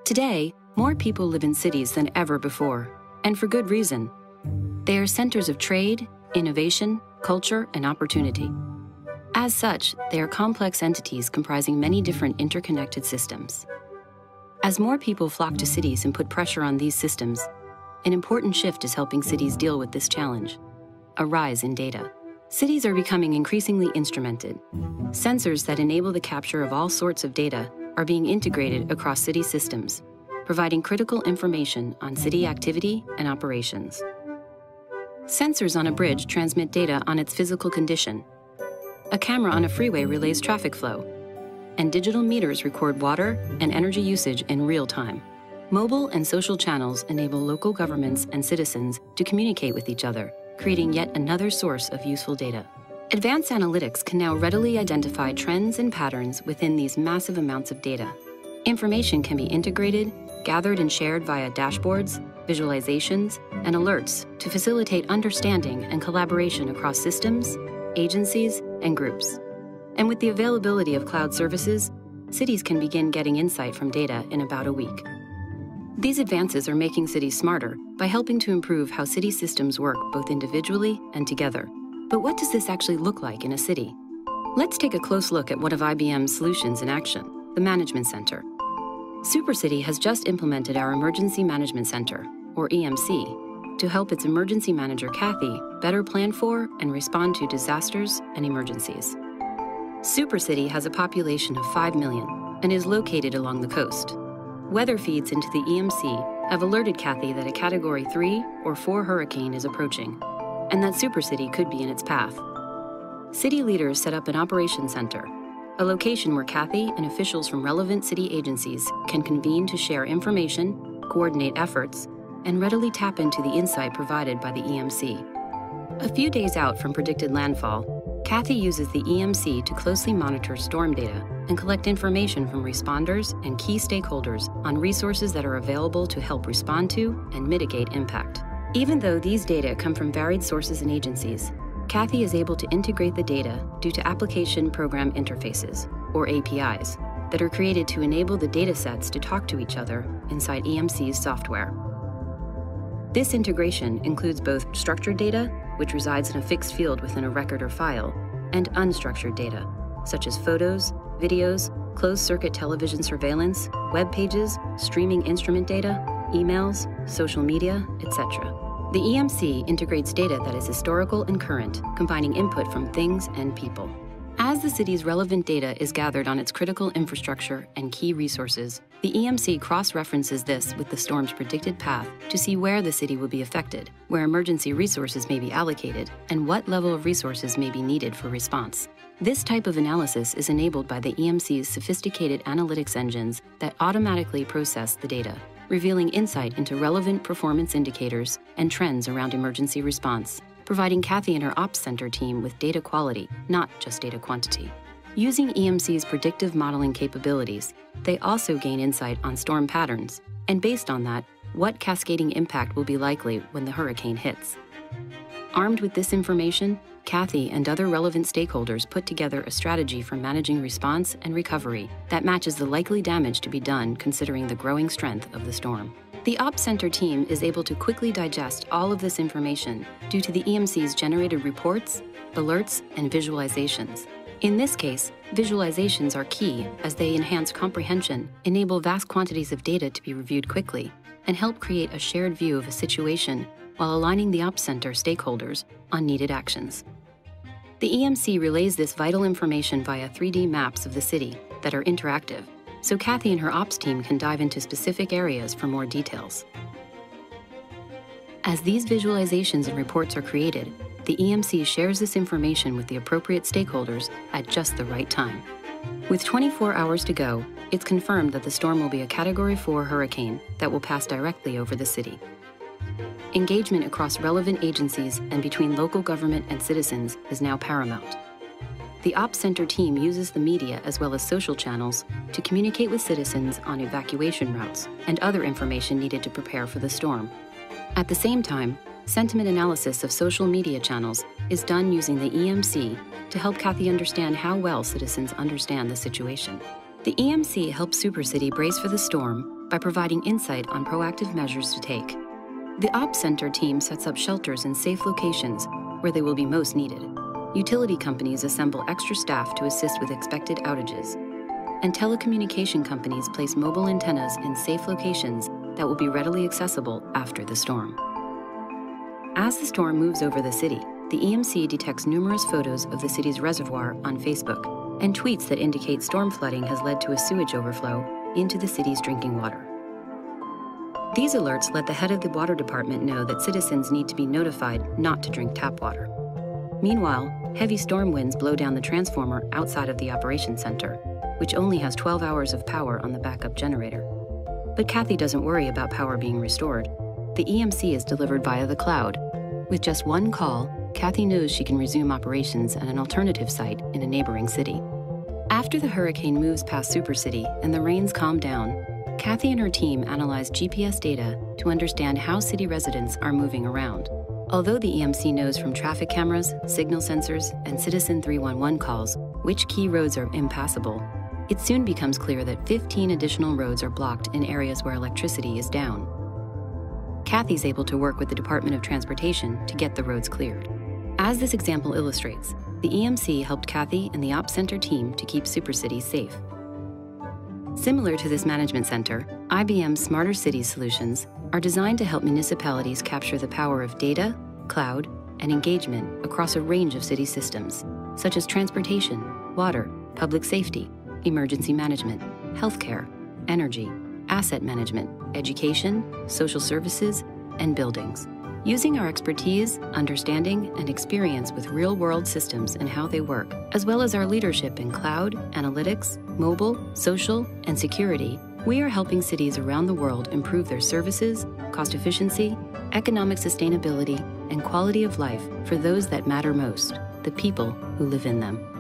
Today, more people live in cities than ever before, and for good reason. They are centers of trade, innovation, culture, and opportunity. As such, they are complex entities comprising many different interconnected systems. As more people flock to cities and put pressure on these systems, an important shift is helping cities deal with this challenge: a rise in data. Cities are becoming increasingly instrumented. Sensors that enable the capture of all sorts of data are being integrated across city systems, providing critical information on city activity and operations. Sensors on a bridge transmit data on its physical condition. A camera on a freeway relays traffic flow, and digital meters record water and energy usage in real time. Mobile and social channels enable local governments and citizens to communicate with each other, creating yet another source of useful data. Advanced analytics can now readily identify trends and patterns within these massive amounts of data. Information can be integrated, gathered and shared via dashboards, visualizations, and alerts to facilitate understanding and collaboration across systems, agencies, and groups. And with the availability of cloud services, cities can begin getting insight from data in about a week. These advances are making cities smarter by helping to improve how city systems work both individually and together. But what does this actually look like in a city? Let's take a close look at one of IBM's solutions in action, the Management Center. SuperCity has just implemented our Emergency Management Center, or EMC, to help its emergency manager, Kathy, better plan for and respond to disasters and emergencies. SuperCity has a population of 5 million and is located along the coast. Weather feeds into the EMC have alerted Kathy that a Category 3 or 4 hurricane is approaching, and that SuperCity could be in its path. City leaders set up an operations center, a location where Kathy and officials from relevant city agencies can convene to share information, coordinate efforts, and readily tap into the insight provided by the EMC. A few days out from predicted landfall, Kathy uses the EMC to closely monitor storm data and collect information from responders and key stakeholders on resources that are available to help respond to and mitigate impact. Even though these data come from varied sources and agencies, Kathy is able to integrate the data due to application program interfaces, or APIs, that are created to enable the data sets to talk to each other inside EMC's software. This integration includes both structured data, which resides in a fixed field within a record or file, and unstructured data, such as photos, videos, closed-circuit television surveillance, web pages, streaming instrument data, emails, social media, etc. The EMC integrates data that is historical and current, combining input from things and people. As the city's relevant data is gathered on its critical infrastructure and key resources, the EMC cross-references this with the storm's predicted path to see where the city will be affected, where emergency resources may be allocated, and what level of resources may be needed for response. This type of analysis is enabled by the EMC's sophisticated analytics engines that automatically process the data, revealing insight into relevant performance indicators and trends around emergency response, providing Kathy and her Ops Center team with data quality, not just data quantity. Using EMC's predictive modeling capabilities, they also gain insight on storm patterns, and based on that, what cascading impact will be likely when the hurricane hits. Armed with this information, Kathy and other relevant stakeholders put together a strategy for managing response and recovery that matches the likely damage to be done considering the growing strength of the storm. The Ops Center team is able to quickly digest all of this information due to the EMC's generated reports, alerts, and visualizations. In this case, visualizations are key as they enhance comprehension, enable vast quantities of data to be reviewed quickly, and help create a shared view of a situation while aligning the Ops Center stakeholders on needed actions. The EMC relays this vital information via 3D maps of the city that are interactive, so Kathy and her ops team can dive into specific areas for more details. As these visualizations and reports are created, the EMC shares this information with the appropriate stakeholders at just the right time. With 24 hours to go, it's confirmed that the storm will be a Category 4 hurricane that will pass directly over the city. Engagement across relevant agencies and between local government and citizens is now paramount. The Ops Center team uses the media as well as social channels to communicate with citizens on evacuation routes and other information needed to prepare for the storm. At the same time, sentiment analysis of social media channels is done using the EMC to help Kathy understand how well citizens understand the situation. The EMC helps SuperCity brace for the storm by providing insight on proactive measures to take. The Ops Center team sets up shelters in safe locations where they will be most needed. Utility companies assemble extra staff to assist with expected outages. And telecommunication companies place mobile antennas in safe locations that will be readily accessible after the storm. As the storm moves over the city, the EMC detects numerous photos of the city's reservoir on Facebook and tweets that indicate storm flooding has led to a sewage overflow into the city's drinking water. These alerts let the head of the water department know that citizens need to be notified not to drink tap water. Meanwhile, heavy storm winds blow down the transformer outside of the operations center, which only has 12 hours of power on the backup generator. But Kathy doesn't worry about power being restored. The EMC is delivered via the cloud. With just one call, Kathy knows she can resume operations at an alternative site in a neighboring city. After the hurricane moves past SuperCity and the rains calm down, Kathy and her team analyze GPS data to understand how city residents are moving around. Although the EMC knows from traffic cameras, signal sensors, and Citizen 311 calls which key roads are impassable, it soon becomes clear that 15 additional roads are blocked in areas where electricity is down. Kathy's able to work with the Department of Transportation to get the roads cleared. As this example illustrates, the EMC helped Kathy and the Ops Center team to keep SuperCity safe. Similar to this management center, IBM Smart Cities solutions are designed to help municipalities capture the power of data, cloud, and engagement across a range of city systems, such as transportation, water, public safety, emergency management, healthcare, energy, asset management, education, social services, and buildings. Using our expertise, understanding, and experience with real-world systems and how they work, as well as our leadership in cloud, analytics, mobile, social, and security, we are helping cities around the world improve their services, cost efficiency, economic sustainability, and quality of life for those that matter most, the people who live in them.